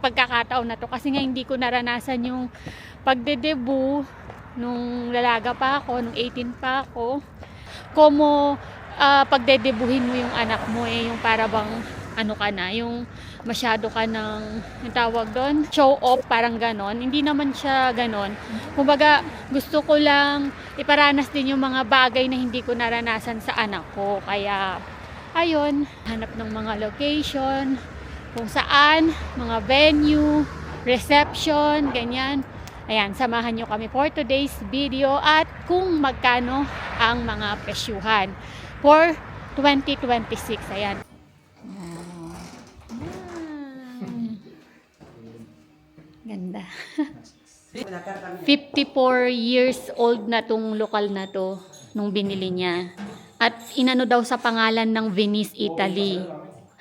pagkakataon na to kasi nga hindi ko naranasan yung pagde-debut nung lalaga pa ako, nung 18 pa ako. Como pagdedebuhin mo yung anak mo yung para bang ano ka na, yung masyado ka ng yung tawag doon, show off, parang ganon. Hindi naman siya ganon. Kumbaga, gusto ko lang iparanas din yung mga bagay na hindi ko naranasan sa anak ko. Kaya, ayun, hanap ng mga location, kung saan, mga venue, reception, ganyan. Ayan, samahan nyo kami for today's video at kung magkano ang mga presyuhan for 2026. Ayan. Ganda. 54 years old na tong lokal na to nung binili niya. At inano daw sa pangalan ng Venice, Italy.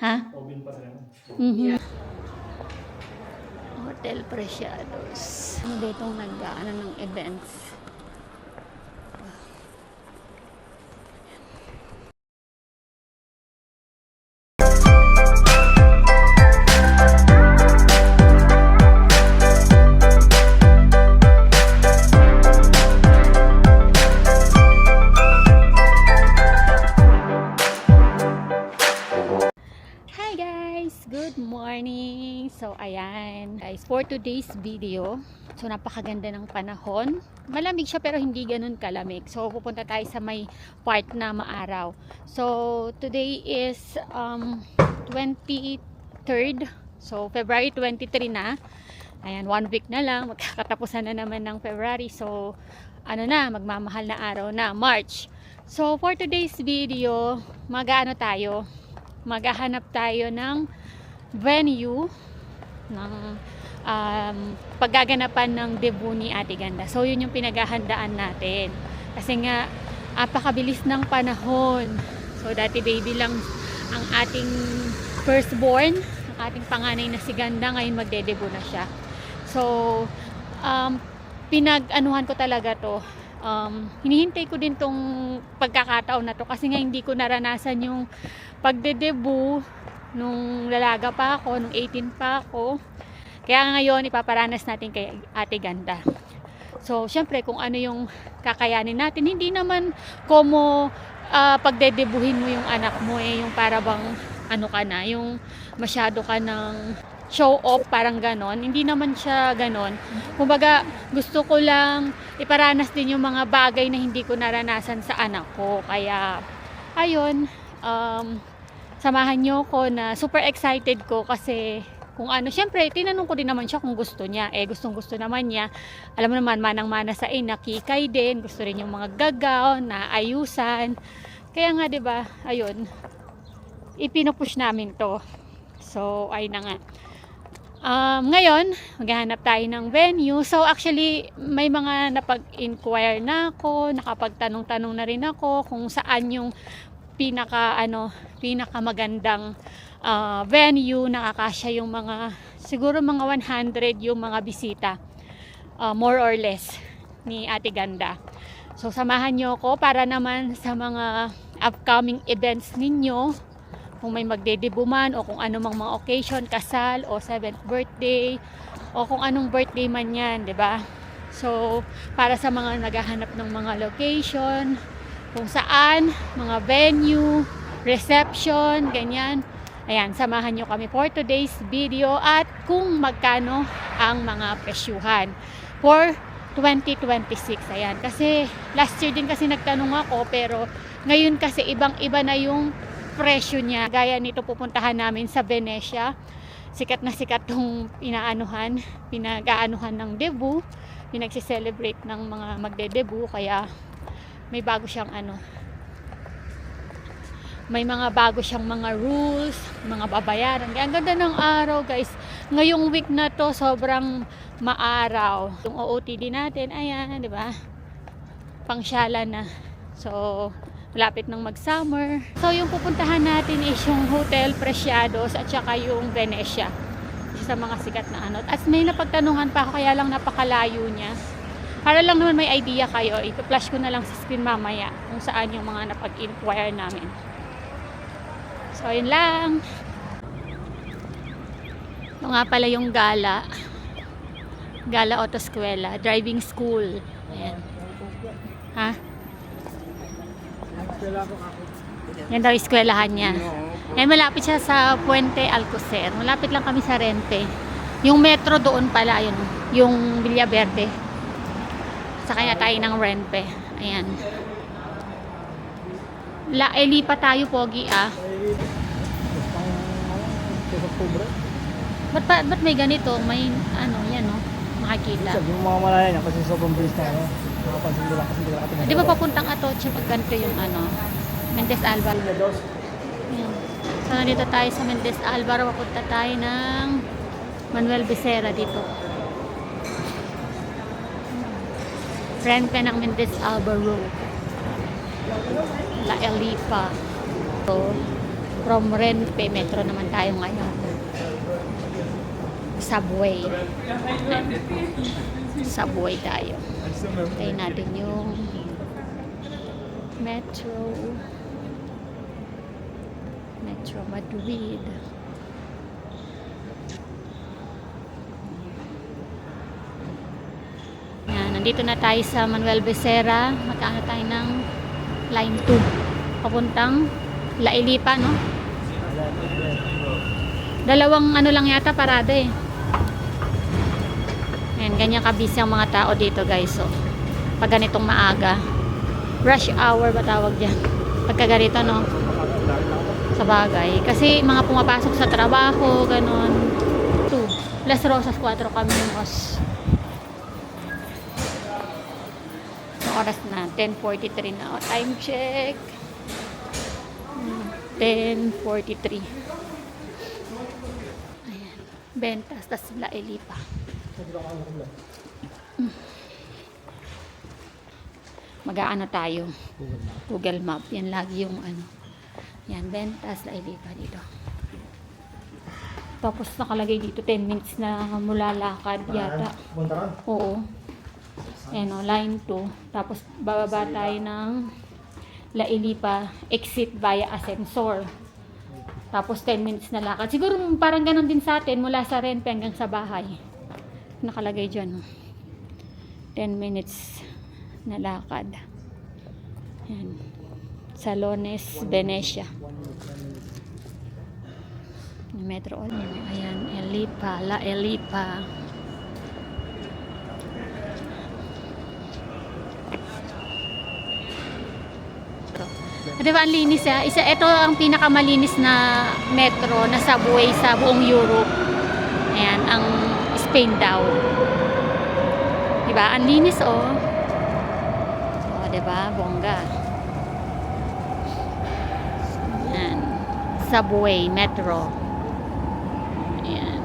Ha? Hotel Preciados. Ano ba itong nag-ano ng events? Good morning! So, ayan. Guys, for today's video, so napakaganda ng panahon. Malamig siya pero hindi ganun kalamig. So, pupunta tayo sa may part na maaraw. So, today is 23rd. So, February 23 na. Ayan, 1 week na lang. Magkakatapusan na naman ng February. So, ano na, magmamahal na araw na, March. So, for today's video, maghahanap tayo ng venue ng paggaganapan ng debut ni Ate Ganda. So yun yung pinaghahandaan natin kasi nga apakabilis ng panahon. So dati baby lang ang ating firstborn, ang ating panganay na si Ganda, ngayon magde-debut na siya. So pinag-anuhan ko talaga to. Hinihintay ko din tong pagkakataon na to kasi nga hindi ko naranasan yung pagde-debut nung lalaga pa ako, nung 18 pa ako. Kaya ngayon ipaparanas natin kay Ate Ganda. So syempre kung ano yung kakayanin natin, hindi naman como pagdedebuhin mo yung anak mo yung para bang ano ka na, yung masyado ka ng show off, parang ganon. Hindi naman siya ganon. Kumbaga gusto ko lang iparanas din yung mga bagay na hindi ko naranasan sa anak ko. Kaya ayun, samahan nyo ko na super excited ko kasi kung ano, syempre tinanong ko din naman siya kung gusto niya. Gustong gusto naman niya. Alam mo naman, manang-mana sa ina, kikay din, gusto rin yung mga gagaw na ayusan. Kaya nga 'di ba, ayun, ipinupush namin to. So ay na nga. Ngayon maghahanap tayo ng venue. So actually may mga napag-inquire na ako, nakapagtanong-tanong na rin ako kung saan yung pinaka magandang venue, nakakasya yung mga siguro mga 100 yung mga bisita, more or less, ni Ate Ganda. So samahan nyo ko para naman sa mga upcoming events ninyo, kung may magde-debut man o kung anumang mga occasion, kasal o 7th birthday o kung anong birthday man yan, 'di ba? So para sa mga naghahanap ng mga location, kung saan, mga venue, reception, ganyan. Ayan, samahan nyo kami for today's video at kung magkano ang mga presyuhan for 2026. Ayan, kasi last year din kasi nagtanong ako pero ngayon kasi ibang-iba na yung presyo niya. Gaya nito pupuntahan namin sa Venecia. Sikat na sikat tong pinag-aanuhan ng debut. Pinagsi-celebrate ng mga magde-debut kaya may bago siyang may mga bago siyang mga rules, mga babayaran. Kaya ang ganda ng araw, guys. Ngayong week na to sobrang maaraw. Yung OOTD natin, ayan, 'di ba? Pangsyala na. So malapit nang mag-summer. So yung pupuntahan natin is yung Hotel Preciados at saka yung Venecia. Isa sa mga sikat na At may napagtanungan pa ako kaya lang napakalayo niya. Para lang naman may idea kayo, ito-flash ko na lang sa screen mamaya kung saan yung mga napag-inquire namin. So, yun lang. Ito nga pala yung Gala. Gala Autoscuela. Driving school. Ayan. Ha? Yan daw yung eskwelahan niya. Eh, malapit siya sa Puente Alcocer. Malapit lang kami sa Renpe. Yung metro doon pala, yun. Yung Villaverde. Sakay na tayo ng Renpe. Ayan. Lipa tayo, Pogi, ah. Ba't may ganito? May, ano, yan, no? Makikita. Yung mga malaya niya kasi sobrang bilis na, ano? Nakapansin ko lang kasi hindi ko nakatinig. Di ba papuntang Atoche pag ganito yung, ano, Mendez Alvaro? Ayan. So, nandito tayo sa Mendez Alvaro. Papunta tayo ng Manuel Becerra dito. Renpe ng Mendez Alvaro. La Elipa. So, from Renpe, metro naman tayo ngayon. Subway. Subway tayo. Tayo natin yung Metro Madrid. Yan, nandito na tayo sa Manuel Becerra. Magkano tayo ng line 2 papuntang La Elipa, no? Dalawang ano lang yata parada eh. Ayan, ganyan kabisi ang mga tao dito, guys. So, pag ganitong maaga, rush hour ba tawag dyan? Pagka ganito, no? Sa bagay. Kasi mga pumapasok sa trabaho, ganon. 2. Las Rosas 4 Caminos. Oras na 10:43 na. Time check 10:43. Ayan. Bentas, tas La Elipa. Mag-aano tayo? Google Map. Yan lagi yung ano. Yan, Bentas, La Elipa dito. Tapos nakalagay dito 10 minutes na mula lakad yata. Oo. Ayan o, line 2. Tapos bababa tayo ng La Elipa, exit via Ascensor. Tapos 10 minutes na lakad. Siguro parang ganun din sa atin, mula sa Renpe hanggang sa bahay. Nakalagay dyan. 10 minutes na lakad. Ayan. Salones, Venecia. Metro. Ayan, Elipa, La Elipa. Diba ang linis ito ang pinakamalinis na metro na subway sa buong Europe. Ayan, ang Spain daw. Diba? Ang linis, oh. Oh, diba? Bongga. Ayan. Subway, metro. Ayan.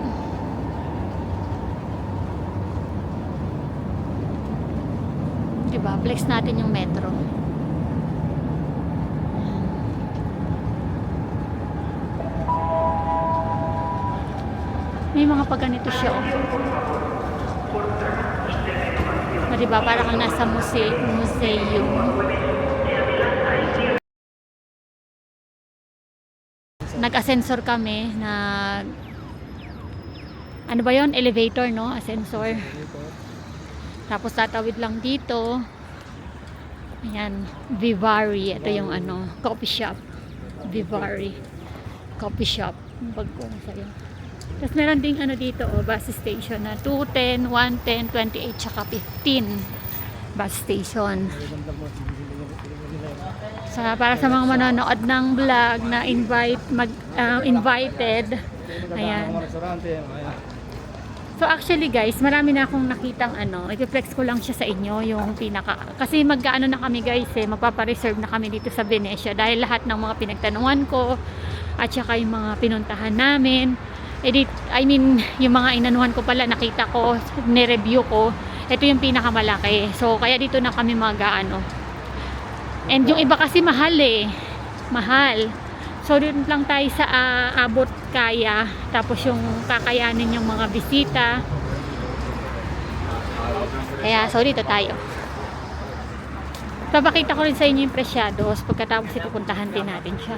Diba? Flex natin yung metro. May mga pagganito siya, oh. Diba? Parang kang nasa museum. Nag-ascensor kami na ano ba yon? Elevator, no? Ascensor. Tapos tatawid lang dito. Ayan, Vivari. Ito yung ano, coffee shop. Vivari coffee shop. Bagong sa'yo. Tapos meron ding ano dito, oh, bus station na 210, 110, 28, tsaka 15 bus station. So, para sa mga manonood ng vlog na invited. Ayan. So actually guys, marami na akong nakitang ano, i-flex ko lang siya sa inyo yung pinaka, kasi mag-ano na kami guys magpapa-reserve na kami dito sa Venecia dahil lahat ng mga pinagtanungan ko at saka yung mga pinuntahan namin, yung mga inanuhan ko pala, nakita ko, ni-review ko, ito yung pinakamalaki. So kaya dito na kami mag-ano. And yung iba kasi mahal mahal. So dun lang tayo sa abot kaya, tapos yung kakayanin yung mga bisita. Kaya so dito tayo. Papakita ko rin sa inyo yung presyados pagkatapos ipupuntahan din natin siya.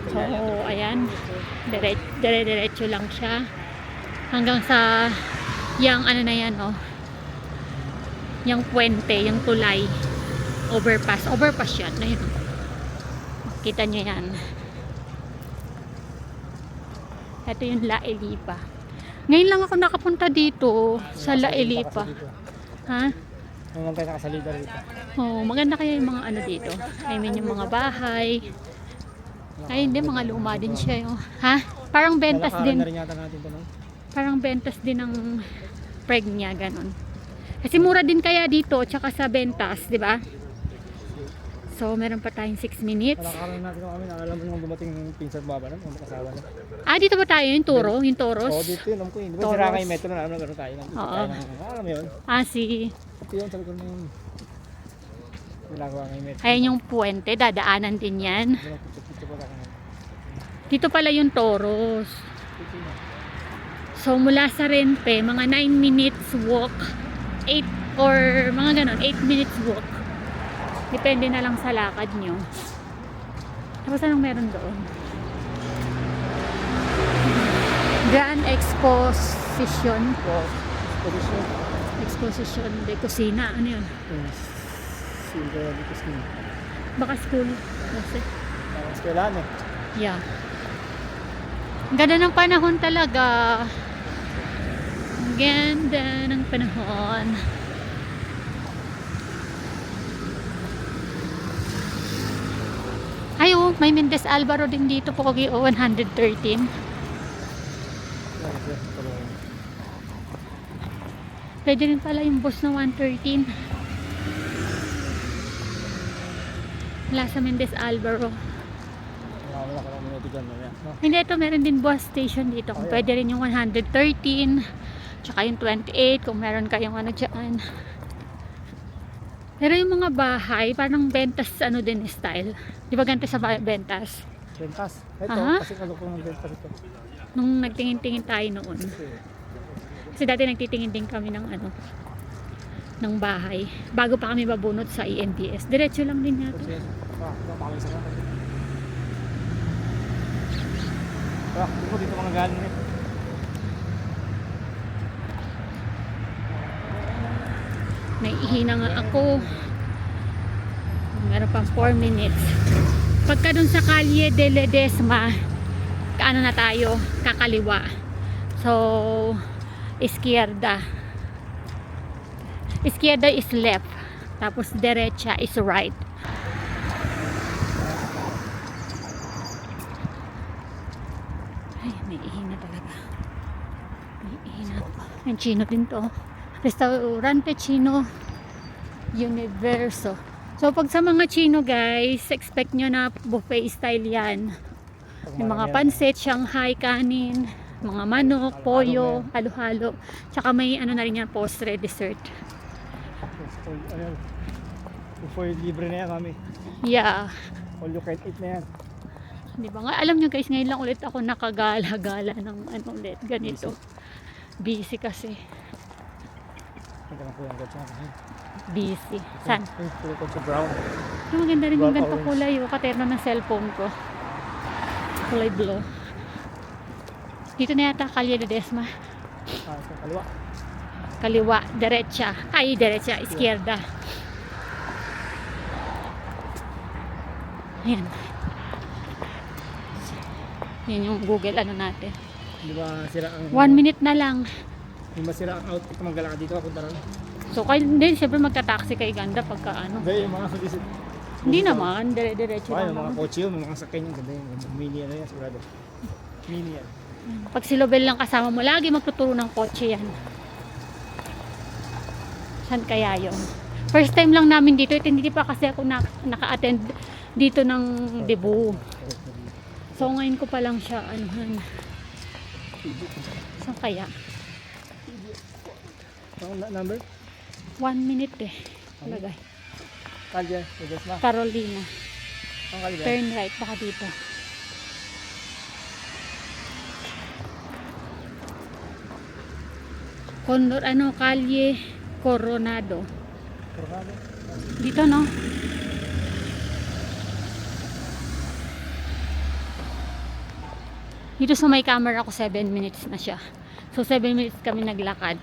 So ayan, diretso lang siya. Hanggang sa yung ano na yan, oh. Yung puente, yung tulay. Overpass. Overpass yan. Ayun. Kita nyo yan. Ito yung La Elipa. Ngayon lang ako nakapunta dito sa La Elipa. Ha? Ngayon lang tayo nakasalida rito. Oh, maganda kaya yung mga ano dito. I mean yung mga bahay. Ay hindi, mga luma din siya. Oh. Ha? Parang bentas Lalakaran din. na rin yata natin ito, no? Parang bentas din ng preg niya, ganon. Kasi mura din kaya dito, tsaka sa bentas, di ba? So, meron pa tayong 6 minutes. Lalakaran natin kami. Alam mo nung dumating yung pinsan baba na, yung kasawa na. Ah, dito ba tayo? Yung Toro? Yung Toros? Oo, dito yun. Alam ko yun. Di ba Toros. sira nga yung metro na alam na gano'n tayo. Nandito Oo. tayo ng, alam mo yun. Ah, si... Ito yun, sabi ko na yun. Ginagawa nga yung metro. Ayan yung puente, dadaanan din yan. Ito pa lang. Dito pala yung Toros. So, mula sa Rente, mga 9 minutes walk, 8 or mga ganon, 8 minutes walk. Depende na lang sa lakad nyo. Tapos anong meron doon? Grand Exposition. Position. Exposition de Cocina. Ano yun? Silver dito skin. Baka school. Kasi, Parang eskwelahan eh. yeah. Ang ganda ng panahon talaga. Ang ganda ng panahon. Ay, oh, may Mendez Alvaro din dito, Pogi, oh, 113. Pwede rin pala yung bus na 113. Wala sa Mendez Alvaro. Wala ka lang minuto dyan. No? Hindi, ito meron din bus station dito. Kung pwede rin yung 113, tsaka yung 28, kung meron kayong ano dyan. Pero yung mga bahay, parang bentas ano din style. Di ba ganito sa bentas? Bentas. Ito, Aha. kasi kalukong ng bentas ito. Nung nagtingin-tingin tayo noon. Kasi dati nagtitingin din kami ng ano, ng bahay. Bago pa kami babunot sa EMBS. Diretso lang din yata. Kasi, pakawisa ka. Dito mga galing eh. Naihina nga ako. Meron pang 4 minutes. Pagka dun sa Calle de Ledesma, kaano na tayo? Kakaliwa. So, izquierda. Izquierda is left. Tapos derecha is right. Ay, naihina talaga. Naihina pa. Ang chino din to. Restaurante Chino Universo. So pag sa mga Chino guys, expect nyo na buffet style yan. May mga pansit, Shanghai kanin, mga manok, pollo, halo-halo. Tsaka may ano na rin yan, postre, dessert. Before libre na yan kami. Yeah. All you can eat na yan. Di ba nga, alam nyo guys, ngayon lang ulit ako nakagala-gala ng ano ulit, ganito. Busy kasi. Ito na po yung gotcha. Busy. San? Yung kulay sa brown. Yung maganda rin yung Brown ganito orange. kulay. Yung katerno ng cellphone ko. Kulay blue. Dito na yata Calle de Desma. Sa kaliwa. Kaliwa, derecha. Ay, derecha, izquierda. Ayan. Yan yung Google ano natin. Di ba sira ang... 1 minute na lang. Di ba sira ang outfit na maglalakad dito? Punta rin. So, kayo, hindi, siyempre magta-taxi kay Ganda pagka ano. Hindi, yung mga visit. Hindi naman, dire-diretso Ay, lang. yung mga naman. kotse yun, yung mga sakyan yung ganda yung mini ano yan, sigurado. Mini yan. Pag si Lobel lang kasama mo, lagi magtuturo ng kotse yan. Saan kaya yun? First time lang namin dito. Hindi pa kasi ako naka-attend dito ng debut. So ngayon ko pa lang siya anuhan. Saan kaya? Ang number? 1 minute eh. Lagay. Kalye, Vegas na. Carolina. Ang kalye. Turn right. Baka dito. Condor, ano, Calle Coronado. Coronado. Dito, no? Dito sa may camera ko, 7 minutes na siya. So 7 minutes kami naglakad.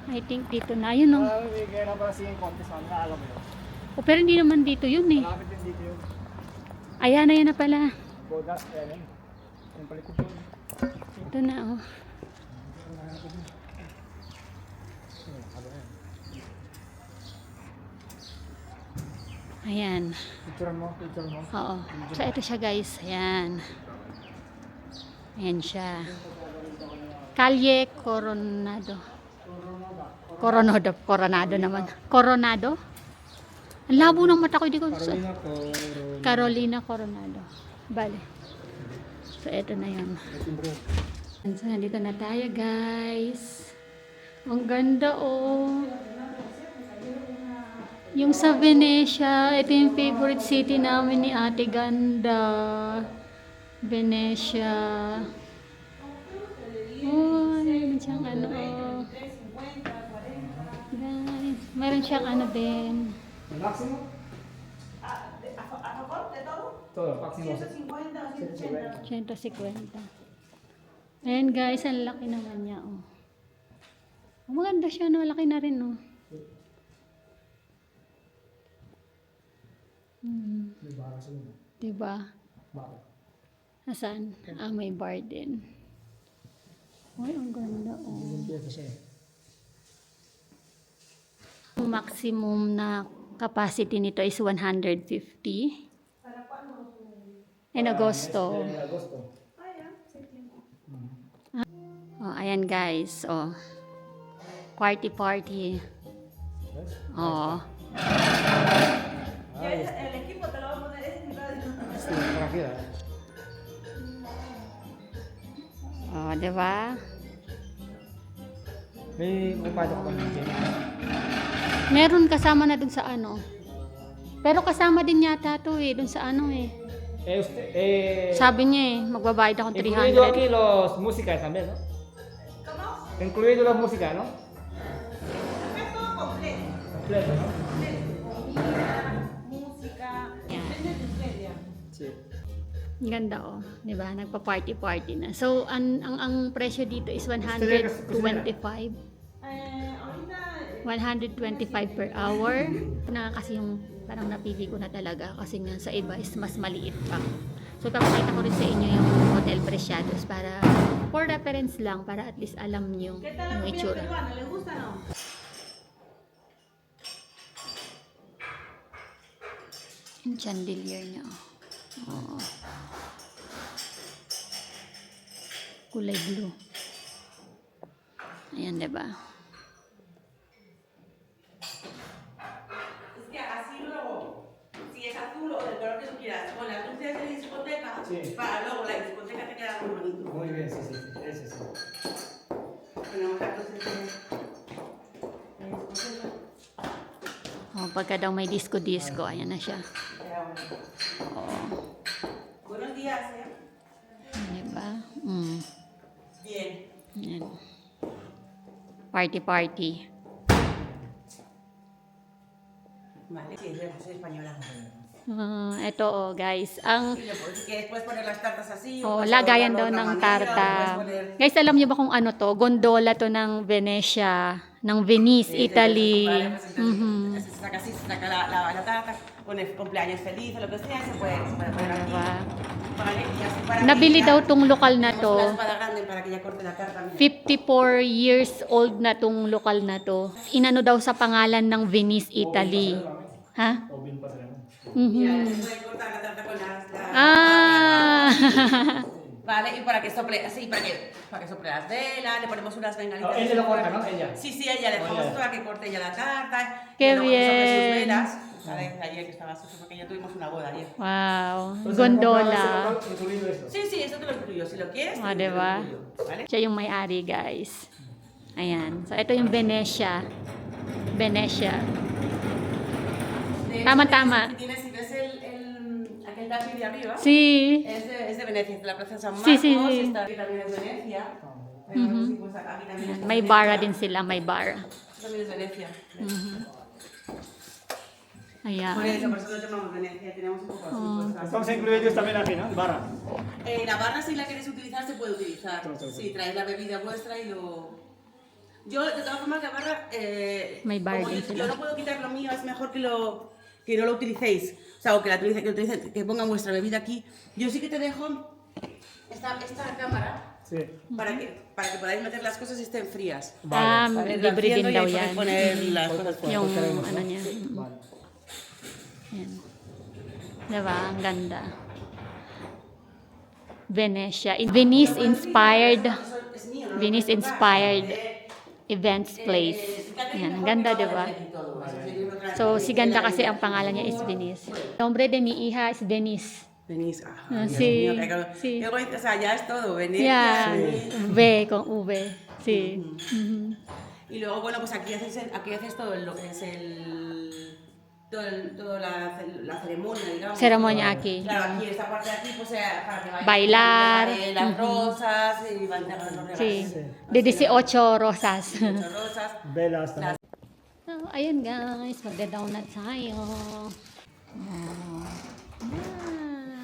I think dito na yun oh. May kaya na pala singing contest man, alam mo yun. Oh, pero hindi naman dito yun eh. Malapit din dito yun. Ayan na pala. Boda, ayan yun. Yung palikod yun. Ito na oh. Ayan. Picture mo, picture mo. Oo. So ito siya guys. Ayan. Ayan siya. Calle Coronado. Coronado naman. Coronado? Ang labo ng mata ko. Hindi ko gusto. Carolina Coronado. Bale. So ito na yun. So nandito na tayo guys. Ang ganda oh. Yung sa Venecia, ito yung favorite city namin ni Ate Ganda. Venecia. Oh, meron siyang ano. Guys, meron siyang ano din. Máximo? Todo, máximo. 150. Ayan guys, ang laki naman niya. Oh. Maganda siya, no? Laki na rin, no? May bara sa loob. Diba? Bakit? Asan? Ah, may bar din. Ay, ang ganda, oh. Limpiyado siya eh. Ang maximum na capacity nito is 150. In Agosto. Agosto. Oh, ayan guys. Oh. Party. Oh. El equipo te lo va a poner ese Este, para aquí, Oh, diba? May kupado ko pa ng gym. Meron kasama na dun sa ano. Pero kasama din yata to eh, dun sa ano eh. Sabi niya eh, magbabayad akong Incluido aquí 300. los música también, ¿no? Incluido la música, ¿no? Completo, ¿no? música, Yan. depende de usted ya. Sí. Ang ganda oh, 'di ba? Nagpa-party na. So ang presyo dito is 125. Ahorita 125 per hour. Na kasi yung parang napili ko na talaga kasi nga sa iba is mas maliit pa. So papakita ko rin sa inyo yung hotel presyados para for reference lang para at least alam nyo ¿qué tal la yung comida itsura. peruana? ¿Le gusta o no? Yung chandelier niya. Oh. Kulay blue. Ayan, diba? Es que así luego, si es azul o del color que tú quieras, con las luces de discoteca, Sí. para luego la discoteca te queda muy bonito. Muy bien, sí, sí, sí. Ese sí. Tenemos las luces de discoteca. Oh, pagka daw may disco-disco, ayan na siya. Queda bonito. Oo. Buenos días, Diba? Bien. Ayan. Party. Vale, sí, yo soy española. Ito oh, guys. Ang Y que puedes poner las tartas así. oh, puedes lagayan daw adornarlo de ng otra manera, tarta. o puedes poner- Guys, alam niyo ba kung ano to? Gondola to ng Venecia, ng Venice, Italy. Mhm. Se saca así, se saca la tarta, pone cumpleaños feliz o lo que sea, se puede poner aquí. Diba? Vale, y así para Nabili que ya daw tong lokal na tenemos to. una espada grande para que ya corte la tarta. Mira. 54 years old na tong lokal na to. Inano daw sa pangalan ng Venice, Italy. Ha? Open pa sila. Mira, Mhm. se puede cortar la tarta con las... Ah! Vale, y para que sople, así, para que sople las velas, le ponemos unas bengalitas. Ella lo corta, ¿no? Ella. Sí, ella le dejamos Ella. para que corte ella la tarta. Qué y luego que sople sus bien. velas. Vale, ayer que estaba sucio porque ya tuvimos una boda ayer. Wow. Entonces, Gondola. incluido esto. Sí, eso te lo incluyo. Si lo quieres, Ah, te lo diba? incluyo. ¿Vale? Siya yung may-ari, guys. Ayan. So, ito yung Venecia. Tama. Si ves aquel taxi de arriba, Sí. es de Venecia, es de la Plaza San Marcos. Sí, sí. Está aquí también es Venecia. Sí, pues aquí también es May Venecia. bara din sila, may bara. Esto también es Venecia. Ayan. Por eso lo llamamos Venecia, tenemos un poco así. Pues, así. Entonces incluidos también aquí, ¿no? Barra. La barra, si la queréis utilizar, se puede utilizar. Claro. Si traéis la bebida vuestra y lo... Yo, de todas formas, la barra, May bar como din yo sila. no puedo quitar lo mío, es mejor que no lo utilicéis. O sea, o que la utilicéis, que pongan vuestra bebida aquí. Yo sí que te dejo esta cámara Sí. para que podáis meter las cosas y estén frías. Libre din Enciendo y daw ahí yan. podéis poner las cosas fuera. Yung ano niya. Vale. Yan. Diba? Ang ganda. Venetia. Venice inspired. Es mío, ¿no? Venice inspired events place. Yan. Ang ganda, diba? So, si Ganda kasi ang pangalan niya is Venice. Nombre de mi hija is Venice. Venís. Ah, Dios sí, mío, que acabo- sí. O sea, ya es todo. Venecia. Yeah. Venís. V con V. Sí. Mhm. Y luego, bueno, pues aquí haces todo lo que es toda la ceremonia, digamos. Ceremonia aquí. Claro, aquí, esta parte de aquí, pues para que vayan Bailar. las rosas y van a los regalos. Sí. De 18 rosas. Muchas rosas. Velas también. So, ayun guys, magda-down na tayo. Oh.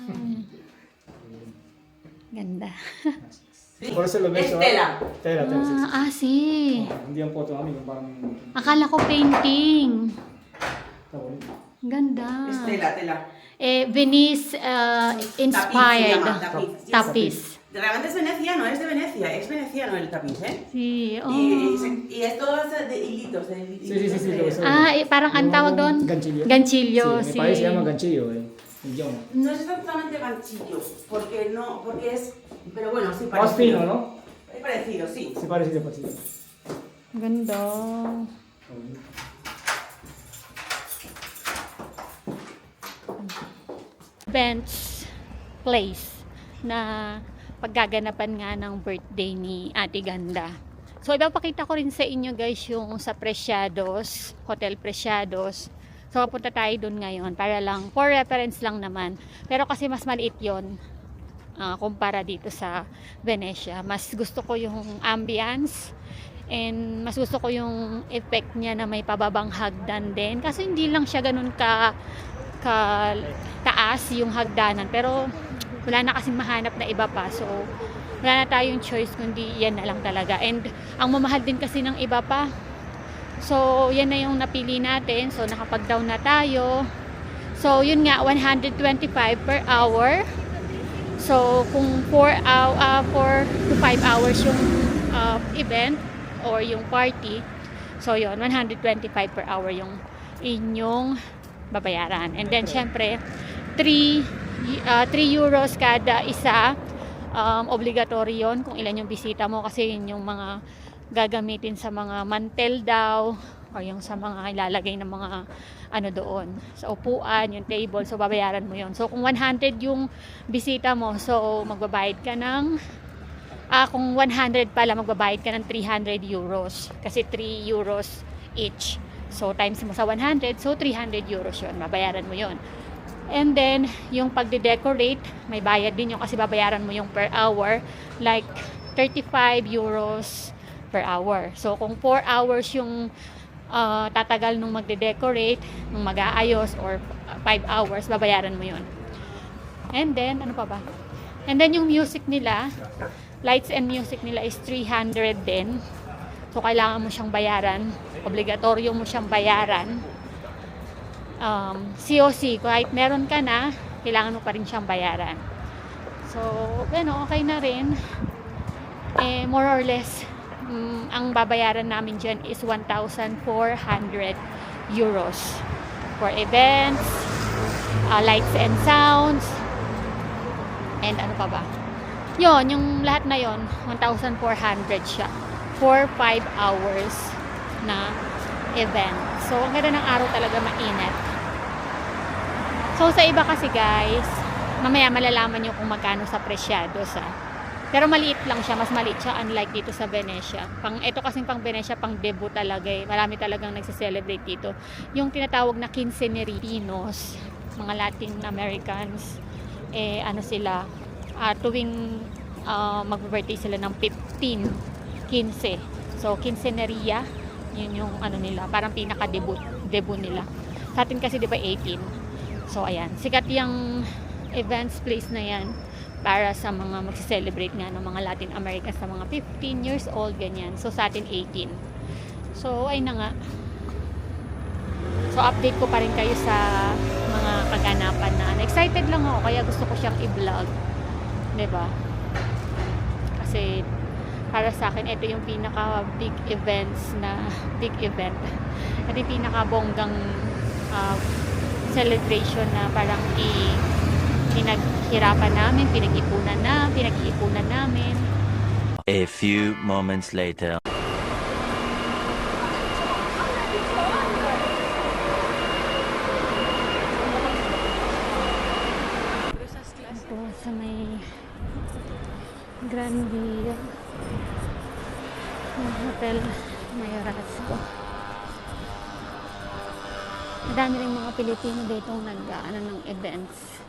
Yan. Ganda. Sí. Por eso lo ves. Es tela. Tela, tela. Sí. Sí. Un día un foto, amigo, para Akala ko painting. Está bonito. Ganda. Es tela. Venice inspired. Tapiz, se llama, tapiz. Sí, Tapiz. Realmente es veneciano, es de Venecia. Es veneciano el tapiz, ¿eh? Sí. Oh. Y es todo de hilitos. Sí, lo sé. Parang ang tawag doon? Ganchillo. Ganchillo, Sí, sí. mi país se llama ganchillo, el idioma. No es exactamente ganchillo, porque es... Pero bueno, sí Más parecido. fino, ¿no? Es parecido, sí. Sí, parecido, parecido. Ganda. Events place na paggaganapan nga ng birthday ni Ate Ganda. So, ipapakita ko rin sa inyo guys yung sa Preciados, Hotel Preciados. So, papunta tayo dun ngayon para lang, for reference lang naman. Pero kasi mas maliit yon kumpara dito sa Venecia. Mas gusto ko yung ambience and mas gusto ko yung effect niya na may pababang hagdan din. Kasi hindi lang siya ganun ka taas yung hagdanan. Pero wala na kasing mahanap na iba pa. So, wala na tayong choice kundi yan na lang talaga. And ang mamahal din kasi ng iba pa. So, yan na yung napili natin. So, nakapag-down na tayo. So, yun nga, 125 per hour. So, kung 4 to 5 hours yung event or yung party, so yun, 125 per hour yung inyong babayaran. And then, syempre, 3 euros kada isa. Obligatory yun kung ilan yung bisita mo kasi yun yung mga gagamitin sa mga mantel daw o yung sa mga ilalagay ng mga ano doon sa upuan, yung table, so babayaran mo yun. So kung 100 yung bisita mo, so magbabayad ka ng kung 100 pala, magbabayad ka ng 300 euros kasi 3 euros each. So times mo sa 100, so 300 euros yun, babayaran mo yun. And then, yung pagde-decorate, may bayad din yung kasi babayaran mo yung per hour, like 35 euros per hour. So, kung 4 hours yung tatagal nung magde-decorate, nung mag-aayos, or 5 hours, babayaran mo yun. And then, ano pa ba? And then, yung music nila, lights and music nila is 300 din. So, kailangan mo siyang bayaran. Obligatoryo mo siyang bayaran. COC, kahit meron ka na, kailangan mo pa rin siyang bayaran. So, bueno, okay na rin. More or less, ang babayaran namin dyan is 1,400 euros for events, lights and sounds, and ano pa ba? Yon, yung lahat na yon, 1,400 siya for 5 hours na event. So, ang ganda ng araw talaga, mainit. So, sa iba kasi guys, mamaya malalaman nyo kung magkano sa Preciados Pero maliit lang siya, mas maliit siya unlike dito sa Venecia. Ito kasing pang Venecia, pang debut talaga Marami talagang nagse-celebrate dito. Yung tinatawag na quinceanerinos, mga Latin Americans, ano sila, tuwing mag-birthday sila ng 15. So, quinceaneria, yun yung ano nila, parang pinaka-debut nila. Sa atin kasi di ba 18. So ayan, sikat yung events place na yan para sa mga magse-celebrate nga ng mga Latin Americans sa mga 15 years old, ganyan. So sa atin 18. So ay na nga. So update ko pa rin kayo sa mga kaganapan na excited lang ako kaya gusto ko siyang i-vlog. 'Di ba? Kasi para sa akin ito yung pinaka big events na big event. Ito yung pinaka bonggang celebration na parang pinaghirapan namin, pinag-iipunan namin. A few moments later. Ito sa may Grand Via ng Hotel Mayorazgo. Madami rin mga Pilipino dito nag-ano ng events.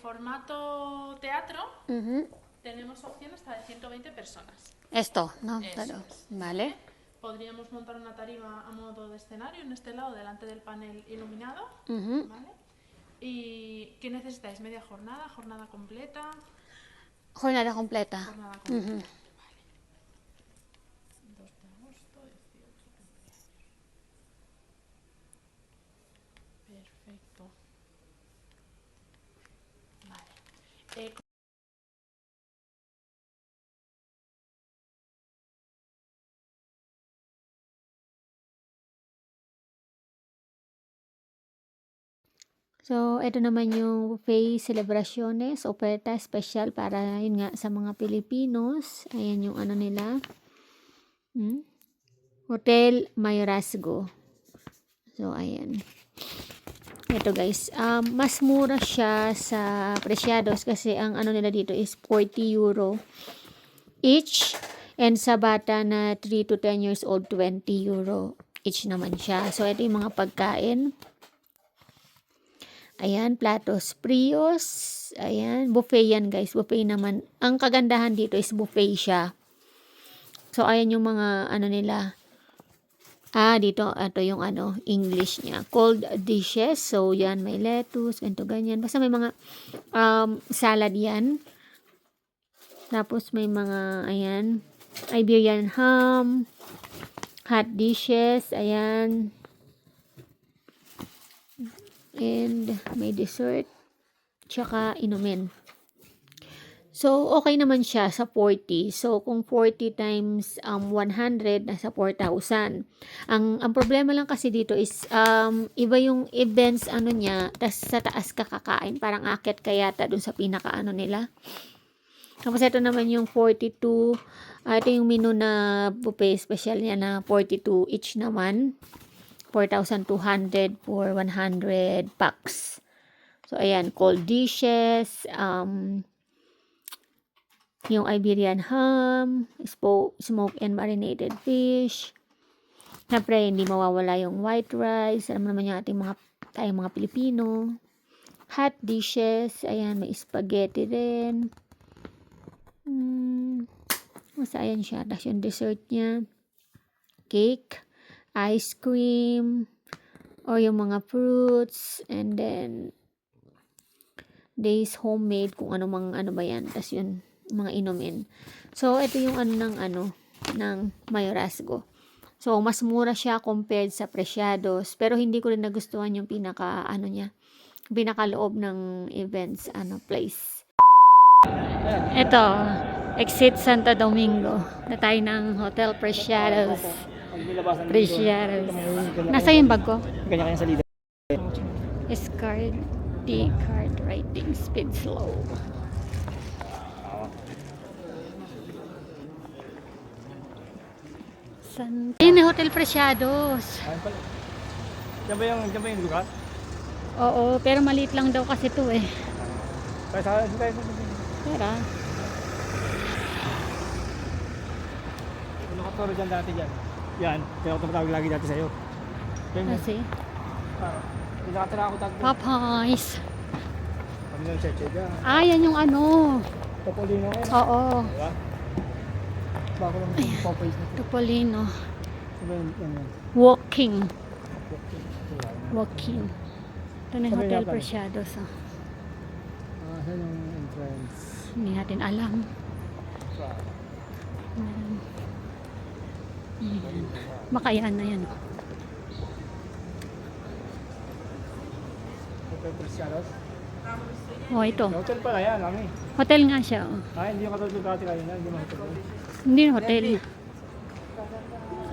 Formato teatro, Mhm. tenemos opción hasta de 120 personas. Esto, no, Eso claro. es. Vale. Podríamos montar una tarima a modo de escenario en este lado, delante del panel iluminado. Mhm. ¿Vale? ¿Y qué necesitáis? ¿Media jornada? ¿Jornada completa? Jornada completa. Jornada completa. Mhm. 2 de agosto, 18 cumpleaños. Perfecto. Vale. So, ito naman yung buffet celebraciones, oferta special para yun nga sa mga Pilipinos. Ayan yung ano nila. Hotel Mayorazgo. So, ayan. Ito guys, mas mura siya sa Preciados kasi ang ano nila dito is 40 euro each. And sa bata na 3 to 10 years old, 20 euro each naman siya. So, ito yung mga pagkain. Ayan, platos frios. Ayan, buffet yan guys. Buffet naman. Ang kagandahan dito is buffet siya. So, ayan yung mga ano nila. Dito, ito yung ano, English niya. Cold dishes. So, yan, may lettuce, ganito, ganyan. Basta may mga salad yan. Tapos, may mga, ayan, Iberian ham, hot dishes, ayan. And may dessert, tsaka inumin. So, okay naman siya sa 40. So, kung 40 times 100, nasa 4,000. Ang problema lang kasi dito is, iba yung events ano niya, tas sa taas ka kakain. Parang akyat ka yata dun sa pinaka ano nila. Tapos, ito naman yung 42. Ito yung menu na buffet special niya na 42 each naman. 4,200 for 100 packs. So, ayan, cold dishes, yung Iberian ham, smoked and marinated fish. Siyempre, hindi mawawala yung white rice. Alam naman yung tayong mga Pilipino. Hot dishes, ayan, may spaghetti rin. Basta ayan siya. Tapos yung dessert niya. Cake, ice cream, or yung mga fruits, and then days homemade, kung ano ba yan. Tapos yun, mga inumin. So, ito yung ng Mayorazgo. So, mas mura siya compared sa Preciados. Pero hindi ko rin nagustuhan yung pinakaloob ng events, place. Ito, exit Santo Domingo. Na tayo ng Hotel Preciados. Preciados. Nasa yung bag ko? Kanya-kanya sa leader. Discard, D-card, writing, speed slow. Ayun na, Hotel Preciados. Ayun pala. Diyan ba yung lugar? Oo, pero maliit lang daw kasi to eh. Tayo. Tara. Ano ka toro dyan dati dyan? Yan, kaya ako tumatawag lagi dati sa'yo. Kasi, Nakatira ako tagpo. Popeyes. Kami ng cheche dyan. Yan yung Topolino ngayon. Oo. Diba? Bago lang itong Popeyes na ito. Topolino. Sabi yun, ano yan. Walking. Ito lang. Walking. Ito na yung Sabi Hotel nga pala. Preciados. Oh. Saan yung entrance? Hindi natin alam. Ayan. Ayan. Makayaan na yan. Oh. Hotel Preciados. Oh, ito. Hotel pala yan, kami. Hotel nga siya. Oh. Hindi yung katulad dati kanina, hindi mo hotel. Hindi hotel.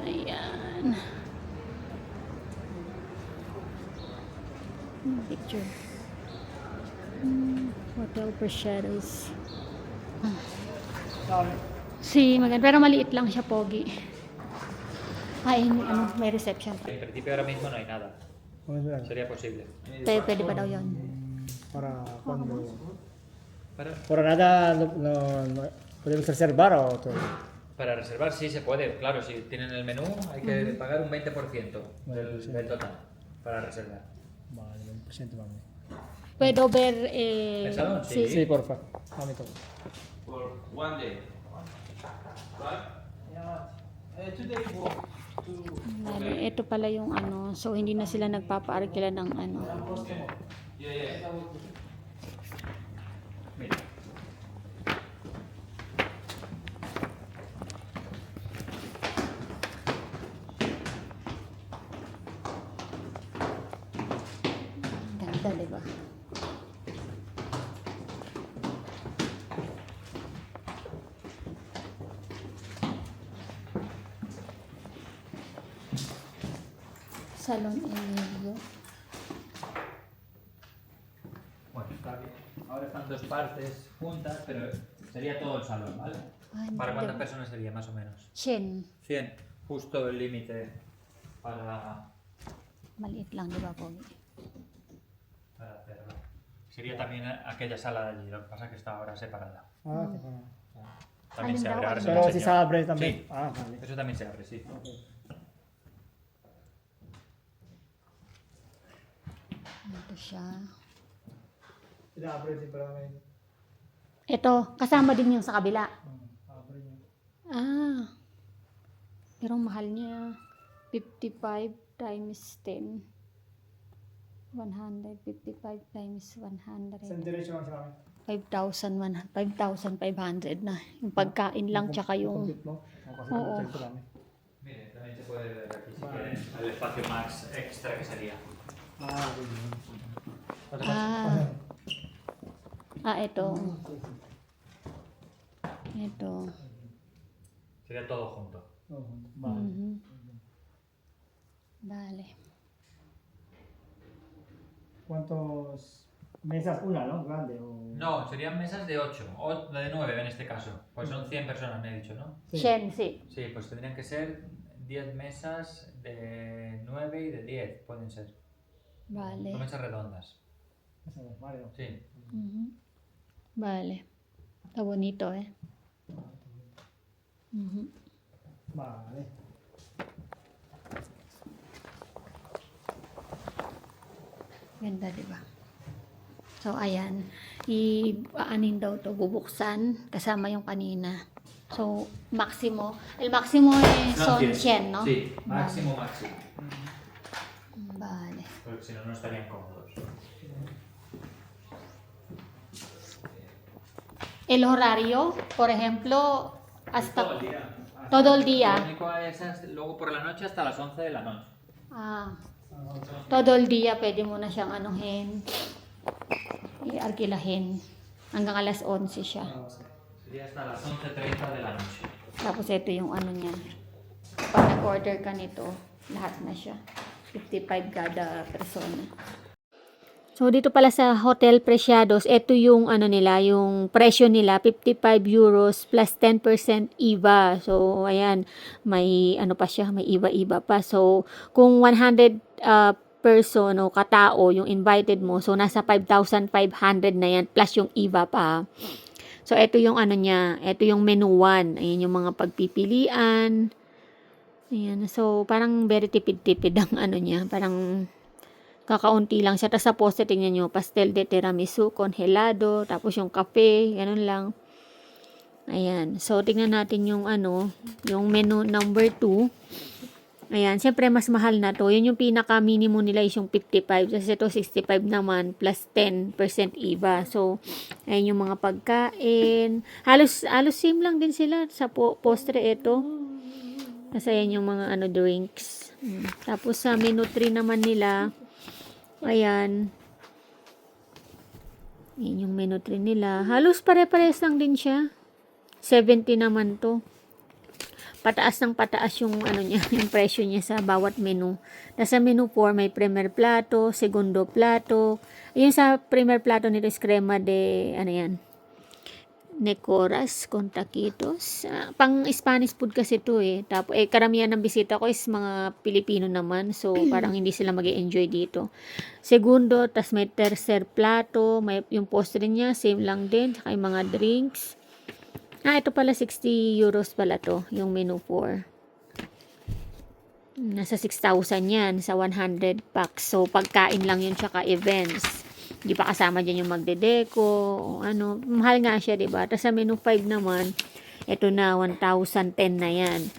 Ayan. Picture. Hotel Preciados. Kami. Maganda. Pero maliit lang siya, pogi. Ay, may reception pa. En principio ahora mismo no hay nada. Ano yan? Sería posible. Tayo pwede pa daw yun. Para cuando... Para, Para nada, podemos reservar o todo. para reservar sí se puede, claro, si tienen el menú hay que pagar un 20% del total para reservar. Vale, 20% mami. Puedo ver ¿El salón? Sí. Sí, porfa. Kami to. For 1 day. Right? Bale, ito pala yung ano. So, hindi na sila nagpapa-arkila ng ano. Yeah. Mira, Ganda, di ba? Salon Emilio. bueno, está bien. Ahora están dos partes juntas, pero sería todo el salón, ¿vale? Ay, ¿Para cuántas de- personas sería más o menos? 100. 100, justo el límite para Maliit lang, di ba, Pogi? hacerlo. Sería también aquella sala de allí, lo que pasa es que está ahora separada. También se abre, ahora se lo Pero si enseño. se abre también. Sí, Vale. eso también se abre, sí. Ito siya. Abre din pala namin. Ito, kasama din yung sa kabila. Abre niya. Ah. Pero ang mahal niya. 55 times 10. 155 times 100. Saan diretso lang sa amin? 5,500 na. Yung pagkain lang tsaka yung... Compute mo? Kasi Oo. hotel ko namin. Mire, también se puede ver aquí si quieren el espacio más extra que sería. Okay. Ito. Ito. Sería todo junto. Vale. Mhm. Vale. ¿Cuántos mesas? Una, ¿no? Grande. No, serían mesas de 8, o de 9 en este caso. Pues son 100 personas, me he dicho, ¿no? Sí. Shen, sí. Sí, pues tendrían que ser 10 mesas de 9 y de 10, pueden ser. Vale. Son mesas redondas. Vale. Sí. Mhm. Vale. Está bonito, eh. Mhm. Vale. Ganda, di ba? So, ayan. I-aanin daw to bubuksan kasama yung kanina. So, máximo. El máximo es son 100, ¿no? Sí, máximo, máximo. Vale. Porque si no, no estarían cómodos. El horario, por ejemplo, hasta... Todo el día. Todo el día. Lo único es luego por la noche hasta las 11 de la noche. Ah, todo el día pwede mo na siyang anuhin, i-arkilahin. Hanggang alas 11 siya. Sería hasta las 11:30 de la noche. Tapos ito yung ano niya. Pag nag-order ka nito, lahat na siya. 55 kada persona. So dito pala sa Hotel Preciados, ito yung ano nila, yung presyo nila, 55 euros plus 10% IVA. So ayan, may ano pa siya, may IVA pa. So kung 100 person o katao yung invited mo, so nasa 5,500 na yan plus yung IVA pa. So ito yung ano niya, ito yung menu 1. Ayan yung mga pagpipilian. Ayan, so parang very tipid-tipid ang ano niya, parang kakaunti lang siya. Tapos sa poste, tingnan nyo, pastel de tiramisu, congelado, tapos yung kape, ganun lang. Ayan. So, tingnan natin yung yung menu number 2. Ayan. Siyempre, mas mahal na to. Yun yung pinaka-minimum nila is yung 55. Kasi ito, 65 naman plus 10% IVA. So, ayan yung mga pagkain. Halos same lang din sila sa postre ito. Kasi ayan yung mga drinks. Tapos sa menu 3 naman nila, ayan. Ayan yung menu 3 nila. Halos pare-pares lang din siya. 70 naman to. Pataas ng pataas yung niya, yung presyo niya sa bawat menu. Nasa menu 4 may primer plato, segundo plato. Ayun sa primer plato nito is crema de Necoras con taquitos. Pang Spanish food kasi to eh. Tapos karamihan ng bisita ko is mga Pilipino naman. So parang hindi sila mag-enjoy dito. Segundo, tas may tercer plato, may yung postre niya same lang din, saka yung mga drinks. Ito pala 60 euros pala to, yung menu 4. Nasa 6,000 yan sa 100 packs. So, pagkain lang yun tsaka events. Hindi pa kasama dyan yung magdedeko, o mahal nga siya, diba? Tapos sa menu 5 naman, ito na, 1,010 na yan.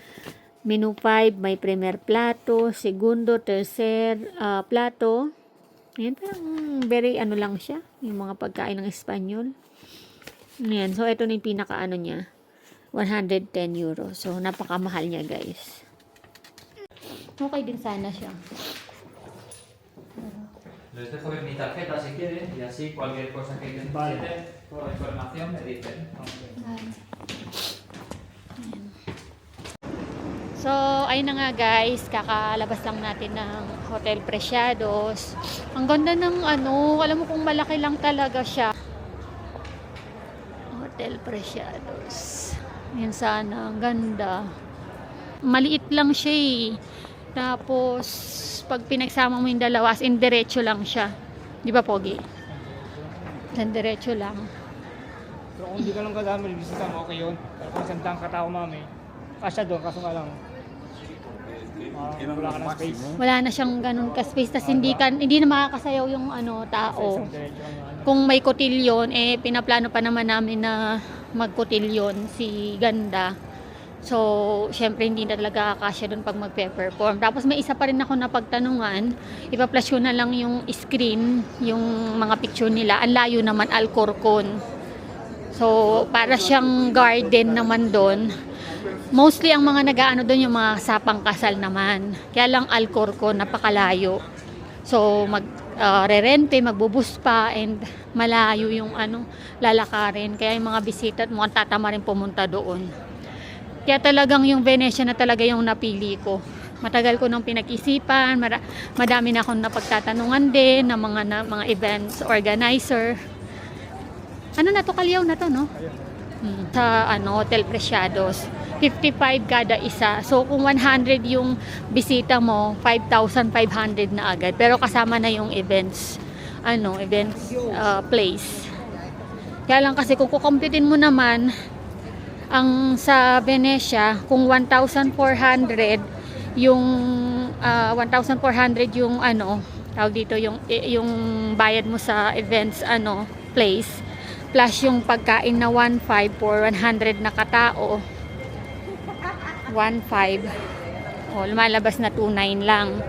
Menu 5, may primer plato, segundo, tercer plato. Ayan, parang very lang siya, yung mga pagkain ng Espanyol. Ayan. So, ito na yung pinaka niya. 110 euros. So, napakamahal niya, guys. Okay din sana siya. Les dejo ver mi tarjeta si quieren y así cualquier cosa que necesiten o información me dicen. So, ayun na nga guys, kakalabas lang natin ng Hotel Preciados. Ang ganda ng alam mo kung malaki lang talaga siya. Hotel Preciados. Yan sana, ang ganda. Maliit lang siya eh. Tapos, pag pinagsama mo yung dalawa, as in diretso lang siya. Di ba, Pogi? San diretso lang. Pero kung hindi ka lang kadami, bisita mo, okay yun. Pero kung sandang katao, mami, kasya doon, kaso nga lang. Wala ka ng space. Wala na siyang ganun ka-space. Tapos hindi na makakasayaw yung tao. Diretso lang yung Kung may kotilyon, pinaplano pa naman namin na magkotilyon si Ganda. So, syempre hindi na talaga kakasya doon pag magpe-perform. Tapos may isa pa rin ako na pagtanungan. Ipa-flash ko na lang yung screen, yung mga picture nila. Ang layo naman, Alcorcon. So, para siyang garden naman doon. Mostly ang mga nag-aano doon yung mga sapang kasal naman. Kaya lang Alcorcon, napakalayo. So, re-rente, magbubus pa, and malayo yung lalakarin. Kaya yung mga bisita at mukhang tatama rin pumunta doon. Kaya talagang yung Venezia na talaga yung napili ko. Matagal ko nang pinag-isipan, madami na akong napagtatanungan din ng mga events organizer. Ano na to, Kalyaw na to, no? Sa Hotel Preciados. 55 kada isa. So kung 100 yung bisita mo, 5,500 na agad. Pero kasama na yung events place. Kaya lang kasi kung kukumpitin mo naman ang sa Venezia, kung 1,400 yung 1,400 yung tawag dito yung bayad mo sa events place plus yung pagkain na 1,500 for 100 na katao, 1,500 lumalabas na 2,900 lang.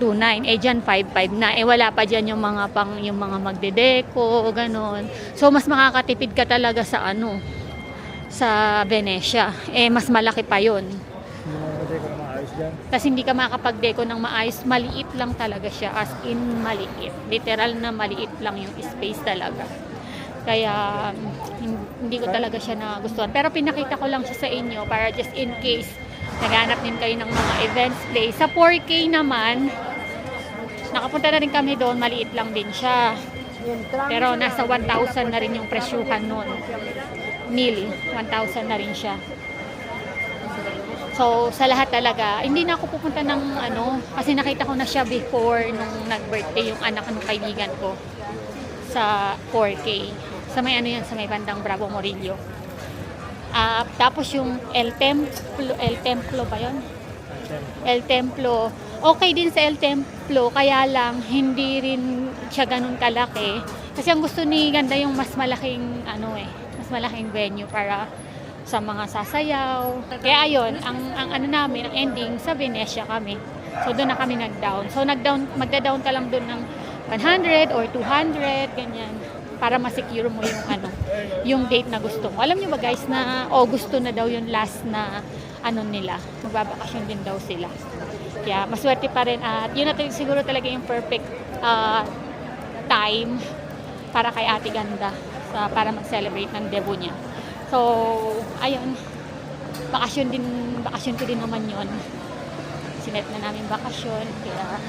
2,900 dyan 5,500 na, wala pa dyan yung mga magdedeko, ganon. So mas makakatipid ka talaga sa sa Venezia, mas malaki pa yon. Hindi mo nakadeko na maayos dyan. Kasi hindi ka makakapag-deco ng maayos, maliit lang talaga siya, as in maliit, literal na maliit lang yung space talaga. Kaya hindi ko talaga siya nagustuhan, pero pinakita ko lang siya sa inyo para just in case naghanap din kayo ng mga events place. Sa 4K naman, nakapunta na rin kami doon, maliit lang din siya, pero nasa 1,000 na rin yung presyuhan nun. 1,000 na rin siya. So, sa lahat talaga, hindi na ako pupunta ng kasi nakita ko na siya before nung nag-birthday yung anak ng kaibigan ko sa 4K. Sa may sa may bandang Bravo Morillo. Tapos yung El Templo ba yun? El Templo. Okay din sa El Templo, kaya lang hindi rin siya ganun kalaki. Kasi ang gusto ni Ganda yung mas malaking mas mas malaking venue para sa mga sasayaw. Kaya ayun, ang ano namin, ang ending sa Venecia kami. So doon na kami nag-down. So magda-down ka lang doon ng 100 or 200, ganyan, para ma-secure mo yung yung date na gusto mo. Alam niyo ba guys na August na daw yung last na nila, magbabakasyon din daw sila. Kaya maswerte pa rin at yun na siguro talaga yung perfect time para kay Ate Ganda para mag-celebrate ng debut niya. So, ayun, bakasyon ko din naman yun. Sinet na namin bakasyon, kaya